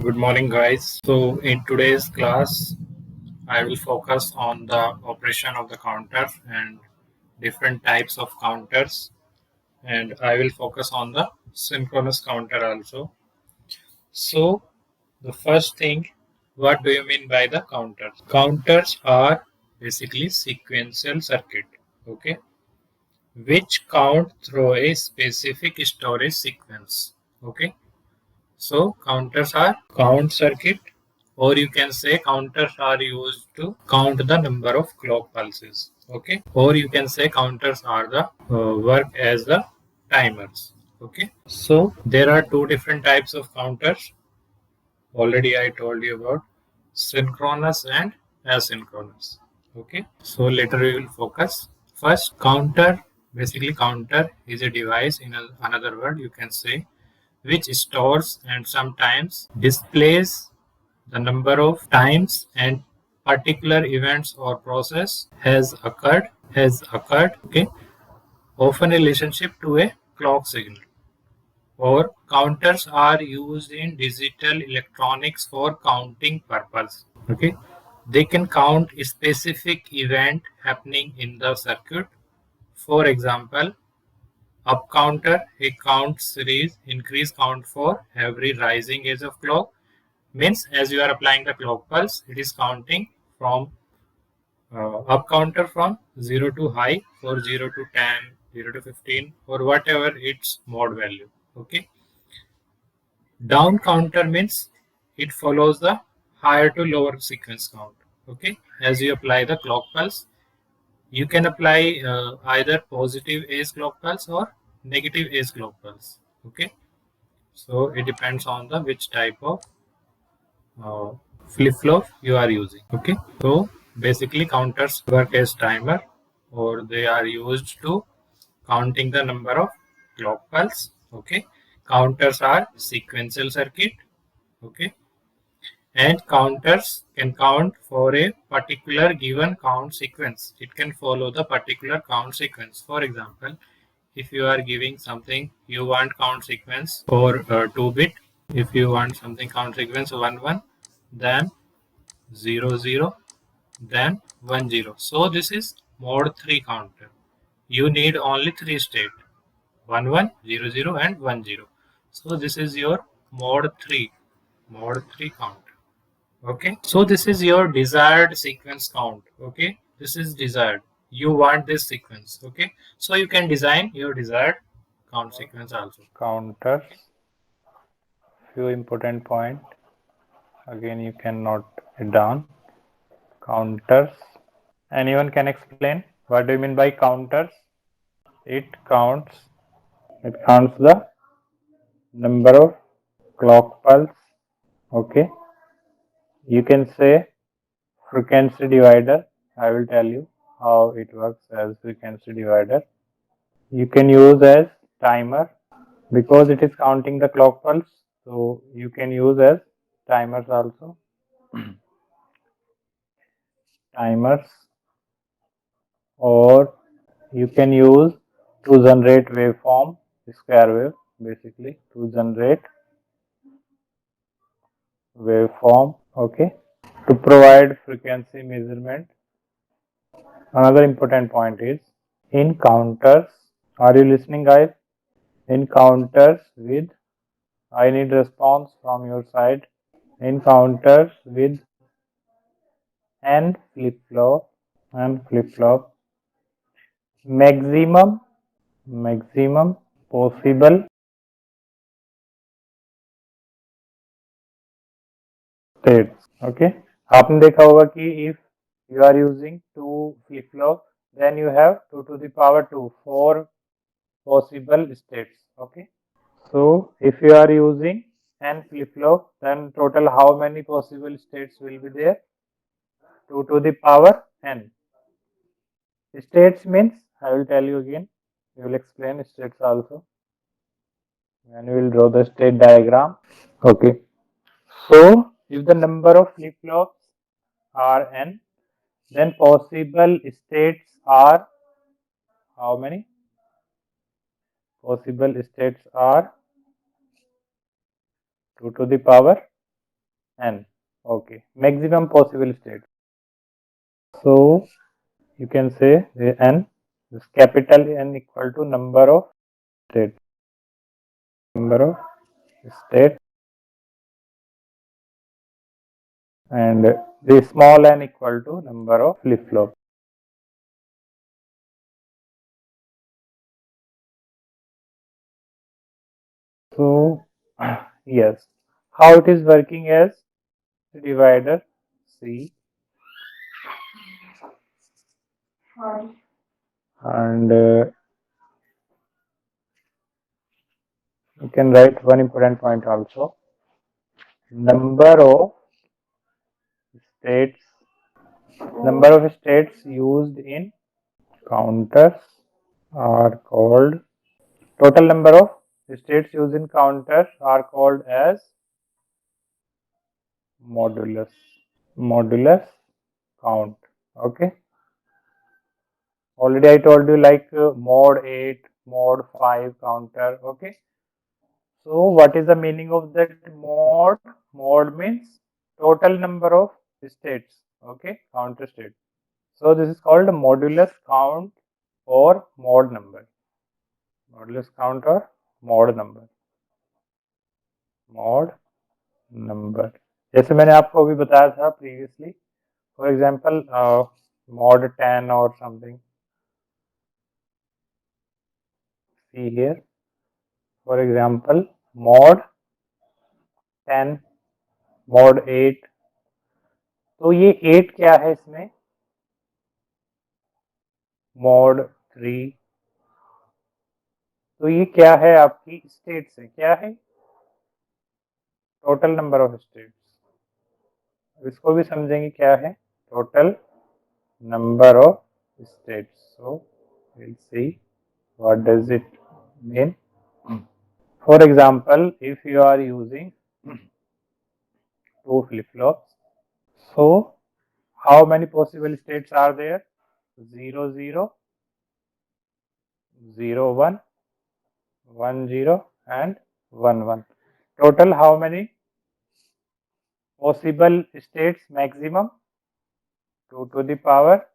Good morning, guys. So, in today's class, I will focus on the operation of the counter and different types of counters, and I will focus on the synchronous counter also. So, the first thing, what do you mean by the counters? Counters are basically sequential circuit, okay, which count through a specific storage sequence, okay. So counters are count circuit, or you can say counters are used to count the number of clock pulses. Okay, or you can say counters are the work as the timers. Okay, so there are two different types of counters. Already I told you about synchronous and asynchronous. Okay, so later we will focus. First, counter. Basically, counter is a device. In another word, you can say which stores and sometimes displays the number of times and particular events or process has occurred, okay, often in relationship to a clock signal. Or counters are used in digital electronics for counting purpose, okay. They can count a specific event happening in the circuit. For example, up counter, a count series increase count for every rising edge of clock. Means as you are applying the clock pulse, it is counting from up counter from 0 to high, for 0 to 10, 0 to 15, or whatever its mode value. Okay. Down counter means it follows the higher to lower sequence count. Okay. As you apply the clock pulse, you can apply either positive age clock pulse or negative age clock pulse. Okay. So it depends on the which type of uh, flip flop you are using. Okay. So basically counters work as timer, or they are used to counting the number of clock pulse. Okay. Counters are sequential circuit. Okay. And counters can count for a particular given count sequence. It can follow the particular count sequence. For example, if you are giving something, you want count sequence for 2 bit. If you want something count sequence 1 1, then 0 0, then 1 0. So this is mode 3 counter. You need only 3 state, 1 1, 0 0, and 1 0. So this is your mode 3 counter. Okay, so this is your desired sequence count. Okay, this is desired, you want this sequence. Okay, so you can design your desired count sequence also. Counters, few important point. Again, you can note it down. Counters. Anyone can explain what do you mean by counters? It counts. It counts the number of clock pulse. Okay. You can say frequency divider. I will tell you how it works as frequency divider. You can use as timer because it is counting the clock pulse. So you can use as timers also. Timers, or you can use to generate waveform, square wave, basically to generate waveform. Okay, to provide frequency measurement. Another important point is in counters. Are you listening, guys? In counters with, I need response from your side. In counters with and flip flop maximum possible states. Okay, आपने देखा होगा कि if you are using two flip flop, then you have 2 to the power 2, 4 possible states. Okay, so if you are using n flip flop, then total how many possible states will be there? 2 to the power n. States means, I will tell you again, we will explain states also, and we will draw the state diagram. Okay, so if the number of flip flops are n, then possible states are how many? Possible states are 2 to the power n. Okay, maximum possible state. So you can say the n, this capital N equal to number of states, number of states, and the small n equal to number of flip flops. So yes, how it is working as divider C, and you can write one important point also. Number of states, number of states used in counters are called, total number of states used in counters are called as modulus, modulus count. Okay, already I told you like mod 8, mod 5 counter. Okay, so what is the meaning of that mod? Mod means total number of states. Okay, counter state. So this is called modulus count or mod number. Modulus count or mod number. Mod number. जैसे मैंने आपको अभी बताया था previously. For example, mod 10 or something. See here. For example, mod 10, mod 8. तो ये 8 क्या है इसमें? mod 3. तो ये क्या है आपकी स्टेट्स है, क्या है? Total number of states. इसको भी समझेंगे क्या है total number of states. So we'll see what does it mean. For example, if you are using two flip-flops, so how many possible states are there? 0 0, 0 1, 1 0 and 1 1. Total how many possible states maximum? 2 to the power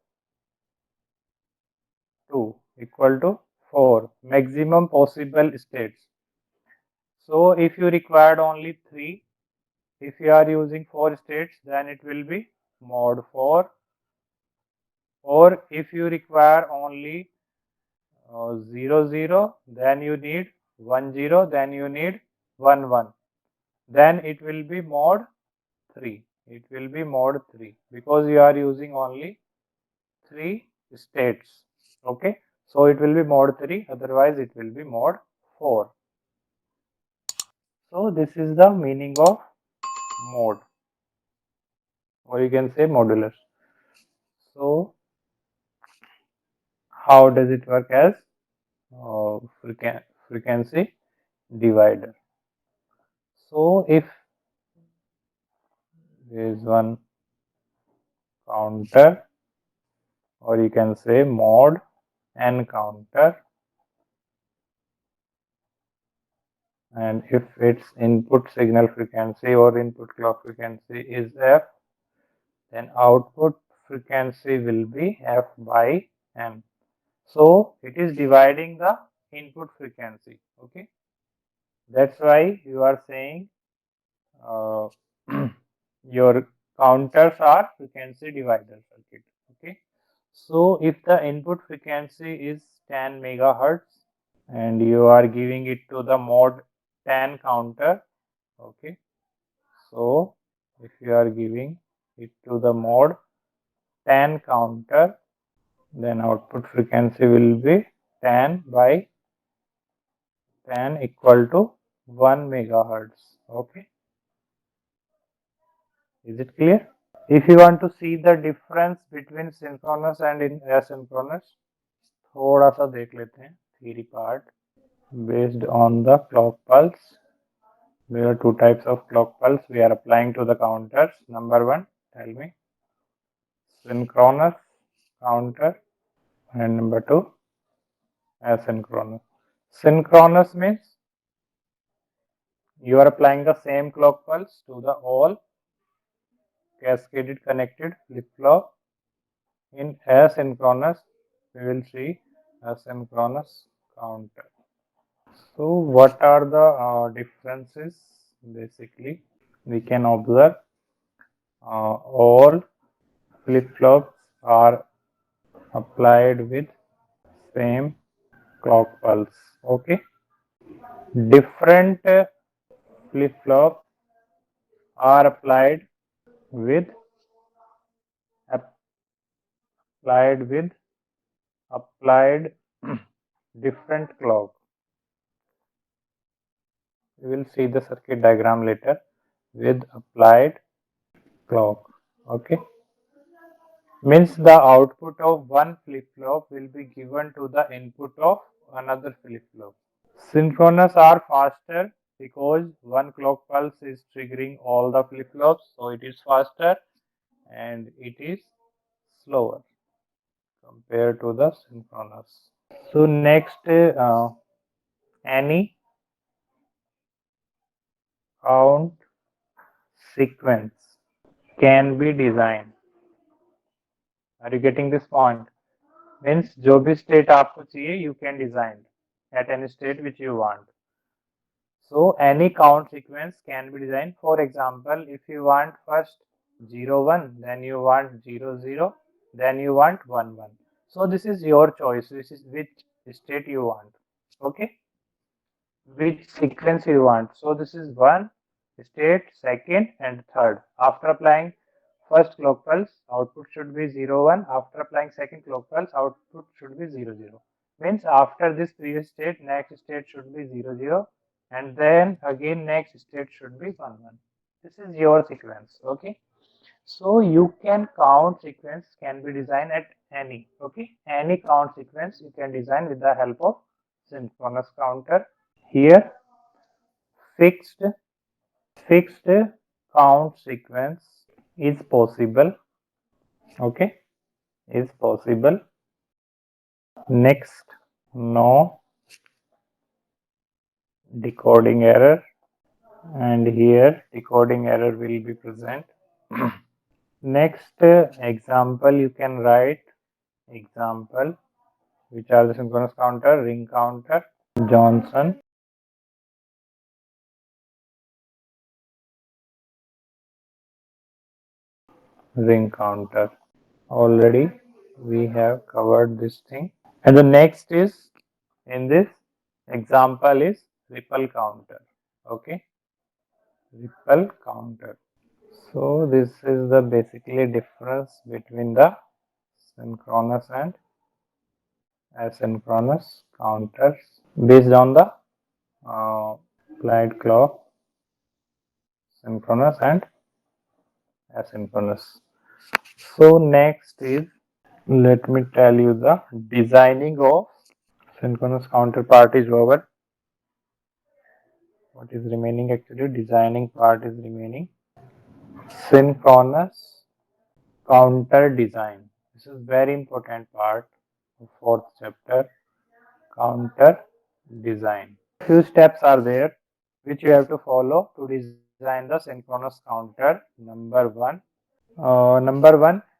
2 equal to 4 maximum possible states. So if you required only 3, if you are using 4 states, then it will be mod 4. Or if you require only 0 0, then you need 1 0, then you need 1 1. Then it will be mod 3. It will be mod 3 because you are using only 3 states. Okay. So it will be mod 3, otherwise it will be mod 4. So this is the meaning of mod, or you can say modulus. So how does it work as frequency divider? So if there is one counter, or you can say mod n counter, and if its input signal frequency or input clock frequency is f, then output frequency will be f by n. So it is dividing the input frequency. Okay, that's why you are saying uh, your counters are frequency divider circuit. Okay, so if the input frequency is 10 megahertz and you are giving it to the mod 10 counter, okay, so if you are giving it to the mod 10 counter, then output frequency will be 10 by 10 equal to 1 megahertz. Okay, is it clear? If you want to see the difference between synchronous and in asynchronous, थोड़ा सा देख लेते हैं theory part. Based on the clock pulse, there are two types of clock pulse we are applying to the counters. Number one, tell me, synchronous counter, and number two, asynchronous. Synchronous means you are applying the same clock pulse to the all cascaded connected flip-flop. In asynchronous, we will see asynchronous counter. So what are the differences? Basically, we can observe all flip-flops are applied with same clock pulse. Okay, different flip-flops are with applied with applied different clock. We will see the circuit diagram later with applied clock. Okay, means the output of one flip-flop will be given to the input of another flip-flop. Synchronous are faster because one clock pulse is triggering all the flip-flops, so it is faster, and it is slower compared to the synchronous. So next, any count sequence can be designed. Are you getting this point? Means जो भी state आपको चाहिए, you can design at any state which you want. So any count sequence can be designed. For example, if you want first 0 1, then you want 0 0, then you want 1 1. So this is your choice. This is which state you want. Okay, which sequence you want. So this is one state, second, and third. After applying first clock pulse, output should be 0 1. After applying second clock pulse, output should be 0 0. Means after this previous state, next state should be 0 0, and then again next state should be 1 1. This is your sequence. Okay, so you can count sequence can be designed at any count sequence you can design with the help of synchronous counter. Here fixed count sequence is possible. Okay, is possible. Next, no decoding error, and here decoding error will be present. Next example, you can write example which are the synchronous counter, ring counter, Johnson, ring counter. Already we have covered this thing. And the next is, in this example, is ripple counter. Okay, ripple counter. So this is the basically difference between the synchronous and asynchronous counters based on the applied clock, synchronous and asynchronous. So next is, let me tell you the designing of synchronous counter part is over. What is remaining? Actually, designing part is remaining. Synchronous counter design. This is very important part of fourth chapter. Counter design. Few steps are there which you have to follow to design the synchronous counter. Number one,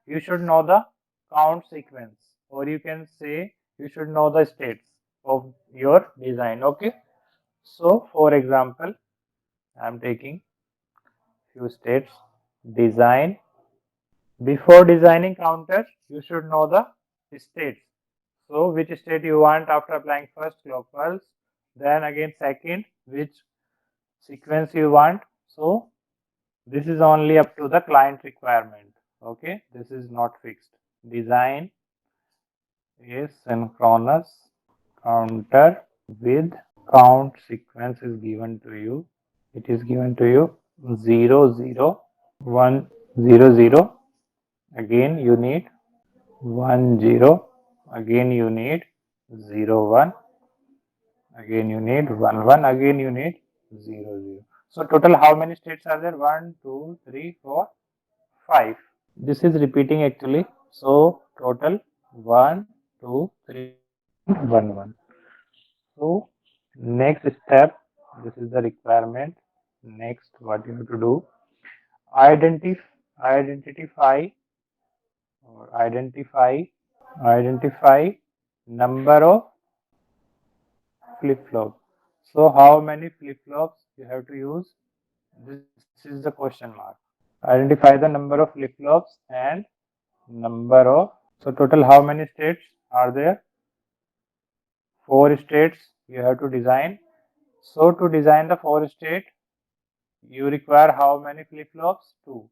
you should know the count sequence, or you can say you should know the states of your design. Okay. So, for example, I am taking few states. Design. Before designing counter, you should know the states. So, which state you want after applying first clock pulse, then again second, which sequence you want. So, this is only up to the client requirement. Okay, this is not fixed. Design is synchronous counter with count sequence is given to you. It is given to you 0 0 1 0 0. Again you need 1 0. Again you need 0 1. Again you need 1 1. Again you need 0 0. So total how many states are there? 1 2 3 4 5. This is repeating actually. So total 1 2 3 1 1. So next step, this is the requirement. Next, what you have to do, identify number of flip-flop. So how many flip-flops you have to use? This is the question mark. Identify the number of flip-flops and number of. So total how many states are there? 4 states you have to design. So to design the 4 state, you require how many flip-flops? 2.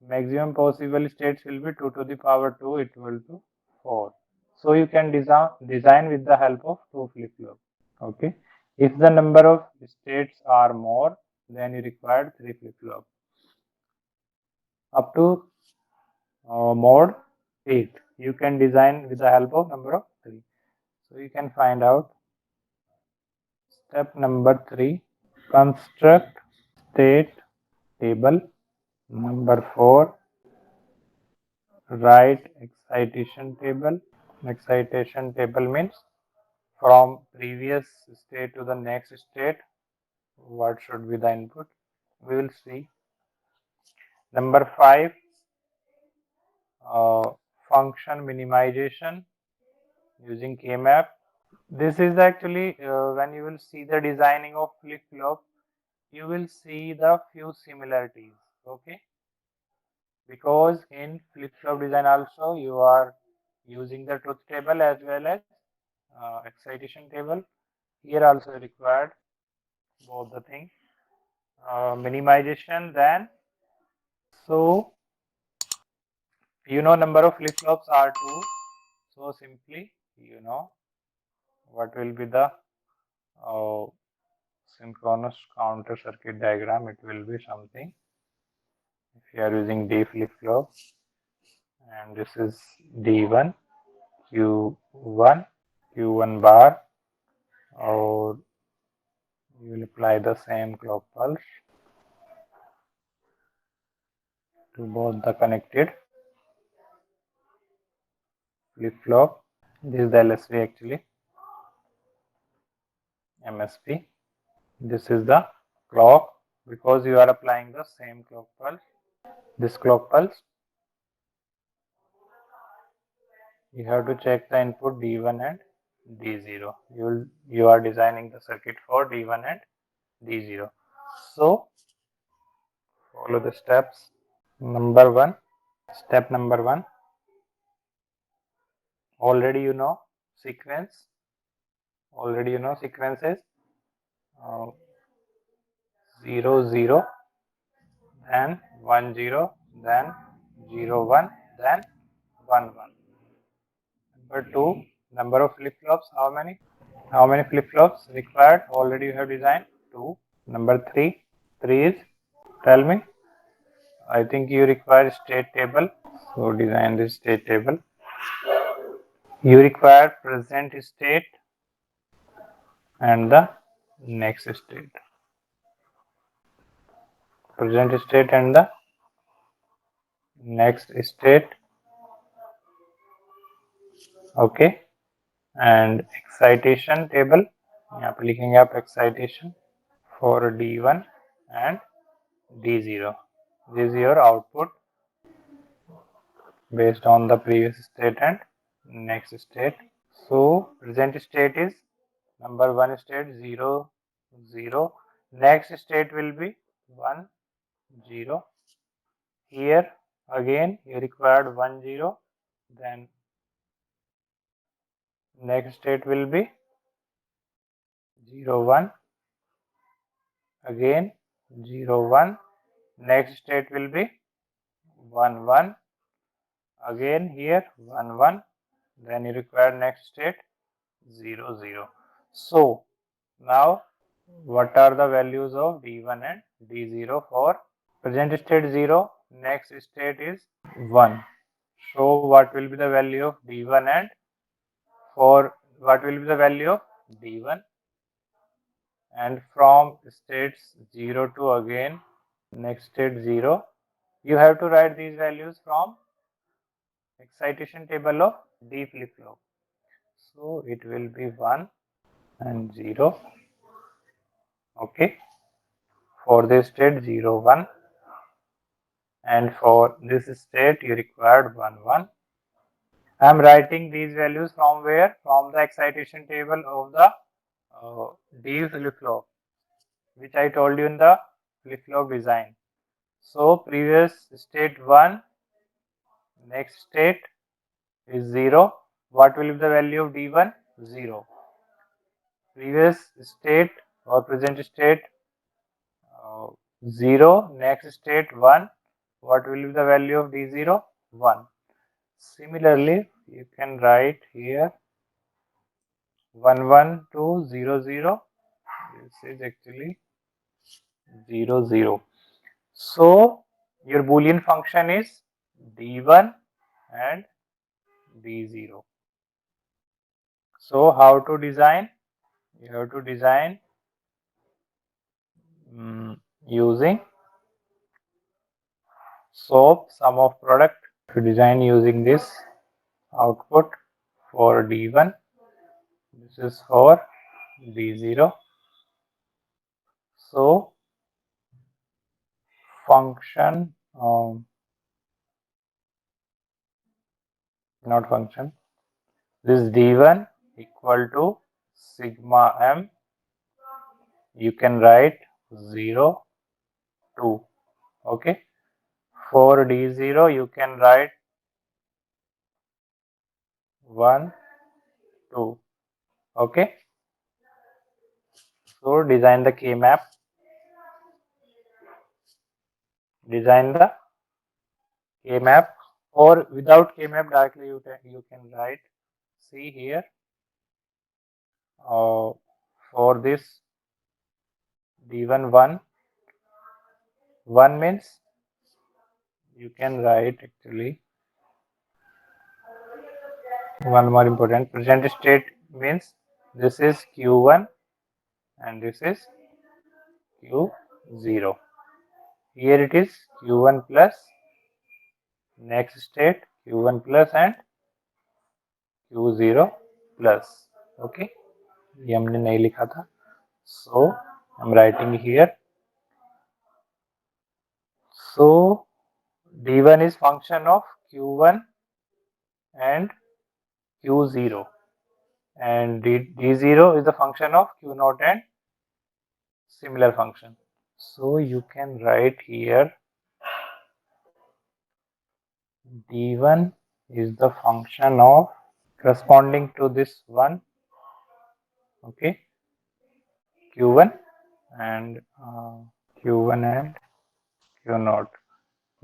Maximum possible states will be 2 to the power 2 equal to 4. So you can design with the help of 2 flip-flops. Okay. If the number of states are more, then you require 3 flip-flops. Up to mode 8, you can design with the help of number of 3. So you can find out step number 3, construct state table. Number 4, write excitation table. Excitation table means from previous state to the next state, what should be the input? We will see. Number 5, function minimization using K-map. This is actually when you will see the designing of flip-flop, you will see the few similarities. Okay, because in flip-flop design also you are using the truth table as well as excitation table. Here also required both the things. Minimization, then so you know number of flip-flops are 2. So simply you know what will be the synchronous counter circuit diagram. It will be something. If you are using D flip-flop, and this is D1, Q1, Q1 bar, or you will apply the same clock pulse to both the connected flip-flop. This is the LSB actually, MSB. This is the clock because you are applying the same clock pulse. This clock pulse, you have to check the input D1 and D0. You are designing the circuit for D1 and D0. So follow the steps. Number 1, step number 1. Already you know sequence. Already you know sequences. 0 0, then 1 0, then 0 1, then 1 1. Number 2, number of flip-flops, how many? How many flip-flops required? Already you have designed 2. Number 3, 3 is, tell me. I think you require state table. So design this state table. You require present state and the next state. Present state and the next state. Okay. And excitation table. यहाँ पे लिखेंगे आप excitation for D1 and D0. This is your output based on the previous state and next state. So present state is number 1 state 0 0. Next state will be 1 0. Here again you required 1 0. Then next state will be 0 1. Again 0 1. Next state will be 1 1. Again here 1 1. Then you require next state 0 0. So now what are the values of D1 and D0 for present state 0, next state is 1. So what will be the value of D1 and for what will be the value of D1, and from states 0 to again next state 0, you have to write these values from excitation table of D flip-flop. So it will be 1 and 0. Okay, for this state 0 1, and for this state you required 1 1. I am writing these values from where? From the excitation table of the D flip-flop, which I told you in the flip-flop design. So previous state 1, next state is 0. What will be the value of D1? 0. Previous state or present state 0, next state 1. What will be the value of D0? 1. Similarly, you can write here 1 1 2 0 0. This is actually 0 0. So your Boolean function is D1 and D0. So how to design? You have to design using SOAP, sum of product. To design using this output for D1, this is for D0. So function, not function, this D1 equal to sigma m. You can write 0 2. Okay. For D0 you can write 1 2. Okay. So design the K map. Design the K map, or without K map directly you can write. See here, for this D1 1 means you can write actually one more important. Present state means this is Q1 and this is Q0. Here it is Q1 plus, next state Q1 plus and Q0 plus. Okay, ये हमने नहीं लिखा था. So I'm writing here. So D1 is function of Q1 and Q0, and D0 is the function of Q0 and similar function. So you can write here D1 is the function of corresponding to this one, okay, Q1 and Q1 and Q0.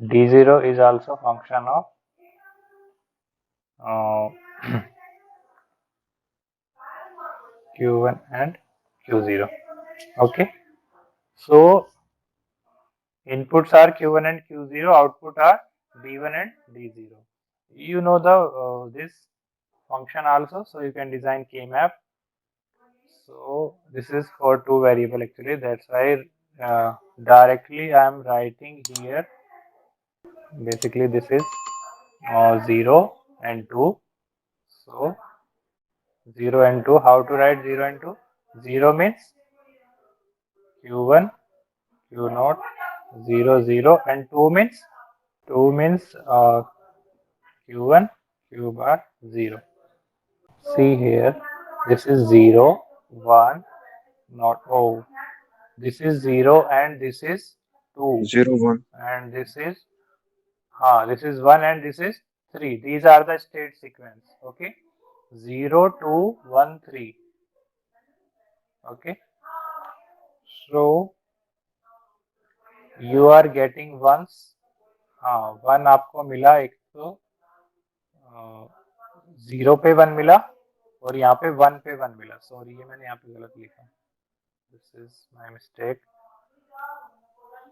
D0 is also function of Q1 and Q0. Okay, so inputs are Q1 and Q0, output are D1 and D0. You know the this function also, so you can design K map. So this is for two variable actually, that's why directly I am writing here. Basically this is 0 and 2. So 0 and 2, how to write 0 and 2? 0 means Q1, Q0, 0, 0, and 2 means Q1, Q bar, 0. See here, this is 0, 1, not oh. This is 0 and this is 2. 0 1. And this is 1 and this is 3. These are the state sequence. Okay. 0, 2, 1, 3. Okay. So you are getting ones. 1 आपको मिला, एक तो 0 पे 1 मिला और यहाँ पे 1 पे 1 मिला. सॉरी, ये मैंने यहाँ पे गलत लिखा. This is my mistake.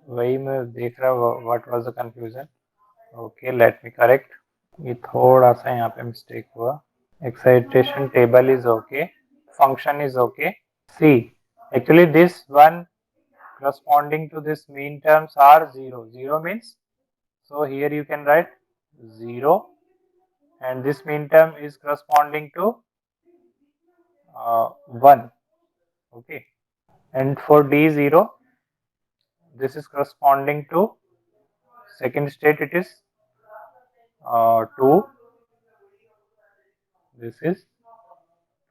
वही मैं देख रहा हूँ what was the confusion. Okay, let me correct. ये थोड़ा सा यहाँ पे मिस्टेक हुआ. Excitation table is okay, function is okay. See, actually this one corresponding to this mean terms are 0. 0 means, so here you can write 0, and this mean term is corresponding to 1. Okay, and for D0 this is corresponding to second state it is 2. This is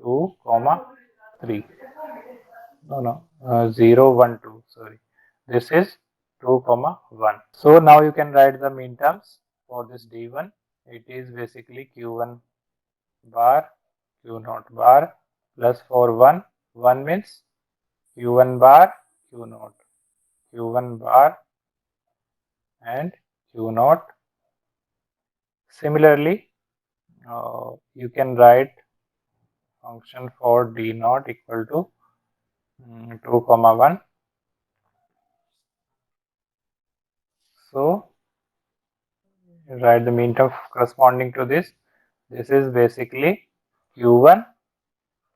2 comma 3. No, 0 1 2. Sorry, this is 2 comma 1. So now you can write the mean terms for this D1. It is basically Q1 bar, Q0 bar plus for 1. 1 means Q1 bar, Q0, Q1 bar and Q0. Similarly, you can write function for D0 equal to 2 comma 1. So write the mean term corresponding to this. This is basically Q1,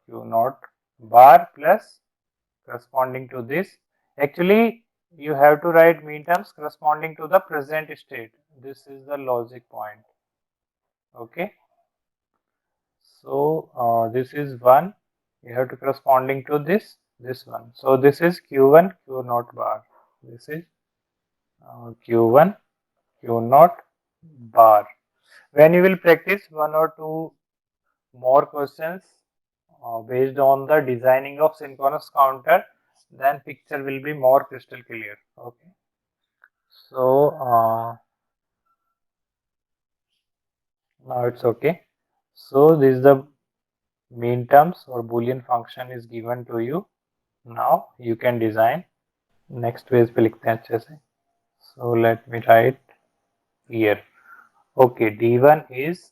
Q0 bar plus corresponding to this. Actually, you have to write mean terms corresponding to the present state. This is the logic point. Okay. So this is 1. You have to corresponding to this one. So this is Q1, Q0 bar. This is Q1, Q0 bar. When you will practice one or two more questions based on the designing of synchronous counter, then picture will be more crystal clear. Okay. So now it's okay. So this is the mean terms or boolean function is given to you. Now you can design. Next page पे लिखते हैं अच्छे से. So let me write here. Okay, D1 is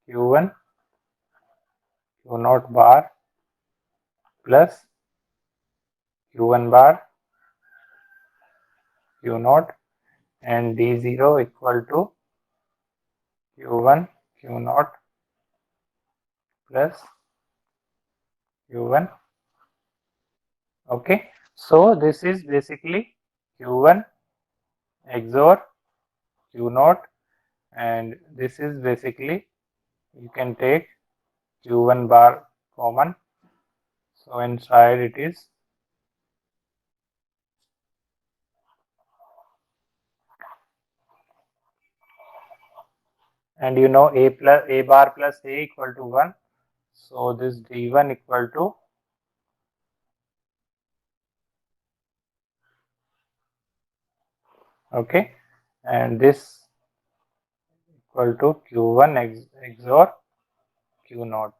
Q1 Q0 bar plus Q1 bar Q0 and D0 equal to Q1 Q0 plus Q1. Okay, so this is basically Q1 XOR Q0 and this is basically you can take Q1 bar common. So inside it is and you know a bar plus a equal to 1. So this D1 equal to okay and this equal to Q1 XOR Q0.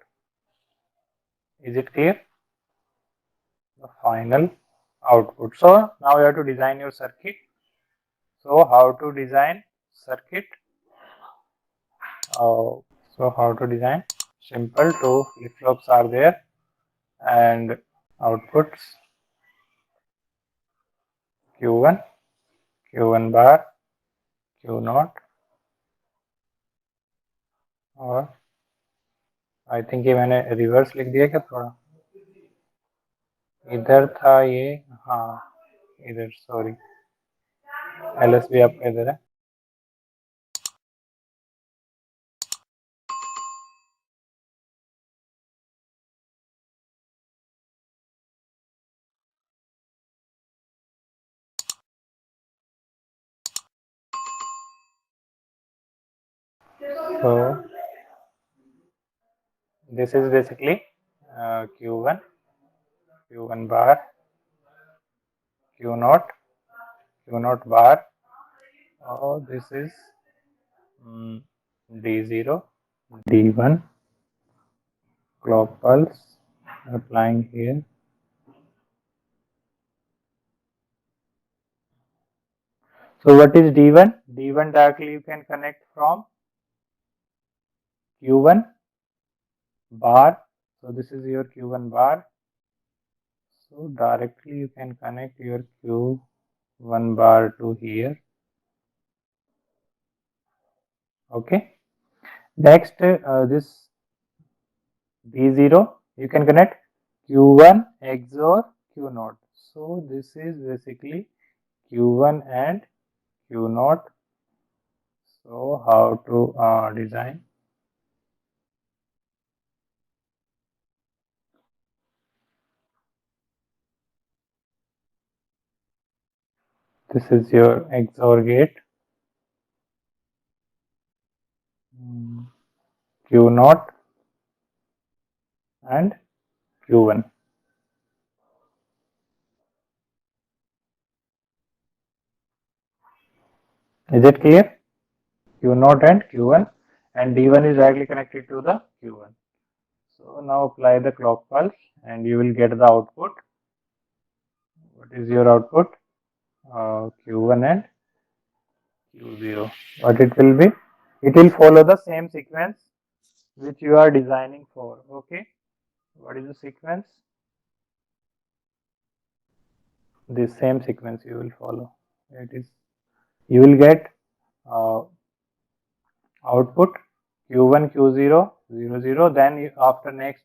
Is it clear? The final output. So now you have to design your circuit. So how to design circuit? So how to design? Simple. Two flip-flops are there and outputs Q1, Q1 bar, Q0 और I think ये मैंने reverse लिख दिया क्या थोड़ा इधर था ये हाँ इधर सॉरी LSB आपका इधर है so this is basically Q1 Q1 bar Q0 Q0 bar this is D0 D1 clock pulse applying here. So what is D1? D1 directly you can connect from Q1 bar. So this is your Q1 bar. So directly you can connect your Q1 bar to here. Okay. Next, this D0 you can connect Q1 XOR Q0. So this is basically Q1 and Q0. So how to design? This is your XOR gate. Q0 and Q1. Is it clear? Q0 and Q1, and D1 is directly connected to the Q1. So now apply the clock pulse and you will get the output. What is your output? Q1 and Q0. What it will be? It will follow the same sequence which you are designing for. Okay. What is the sequence? This same sequence you will follow. It is, you will get output Q1, Q0, 0, 0. Then after next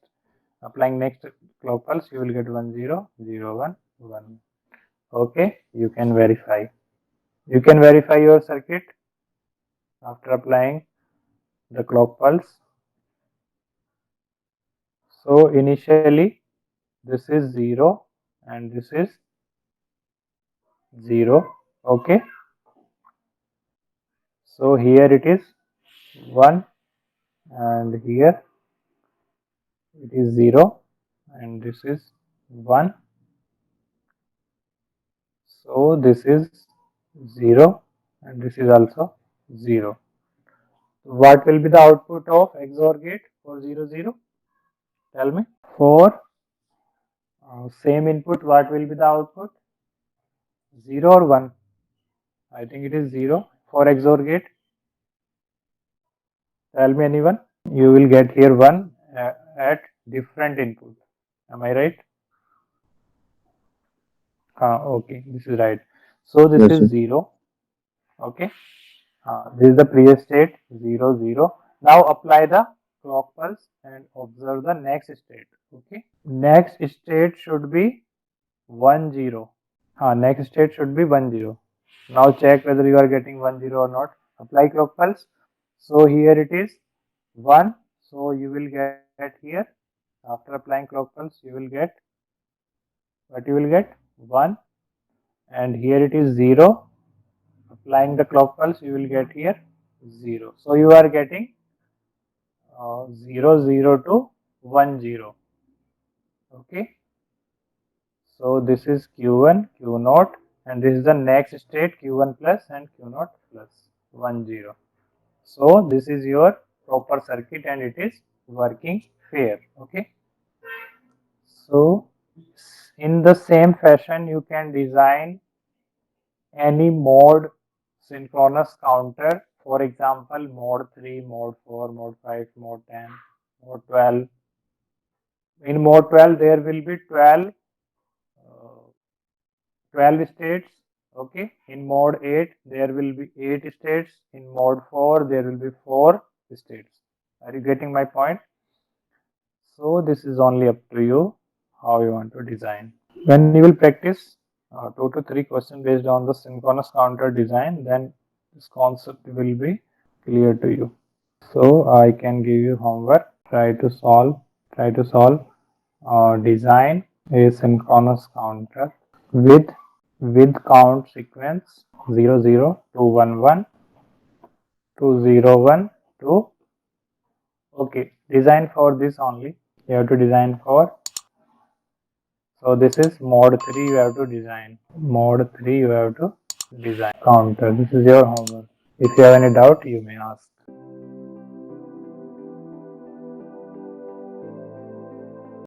applying next clock pulse, you will get 1, 0, 0, 1, 1. Okay, you can verify. You can verify your circuit after applying the clock pulse. So initially this is 0 and this is 0. Okay. So here it is 1 and here it is 0 and this is 1. So this is 0 and this is also 0. What will be the output of XOR gate for 0, 0? Tell me. For same input, what will be the output? 0 or 1? I think it is 0 for XOR gate. Tell me anyone. You will get here 1 at different input. Am I right? Okay, this is right. So this is 0. Okay. This is the previous state 0, 0. Now apply the clock pulse and observe the next state. Okay. Next state should be 1, 0. Next state should be 1, 0. Now check whether you are getting 1, 0 or not. Apply clock pulse. So here it is 1. So you will get here, after applying clock pulse, you will get, what you will get? 1. And here it is 0. Applying the clock pulse, you will get here 0. So you are getting 0, 0 to 1, 0. Okay. So this is Q1, Q0, and this is the next state Q1 plus and Q0 plus 1, 0. So this is your proper circuit and it is working fair. Okay. So in the same fashion, you can design any mode synchronous counter. For example, mode 3, mode 4, mode 5, mode 10, mode 12. In mode 12, there will be 12 states. Okay. In mode 8, there will be 8 states. In mode 4, there will be 4 states. Are you getting my point? So this is only up to you how you want to design. When you will practice 2 to 3 questions based on the synchronous counter design, then this concept will be clear to you. So I can give you homework. Try to solve design a synchronous counter with count sequence 0, 0 to 1, 1 to 0, 1 to, okay, design for this only. You have to design for, so this is mode 3, you have to design. Mode 3 you have to design counter. This is your homework. If you have any doubt, you may ask.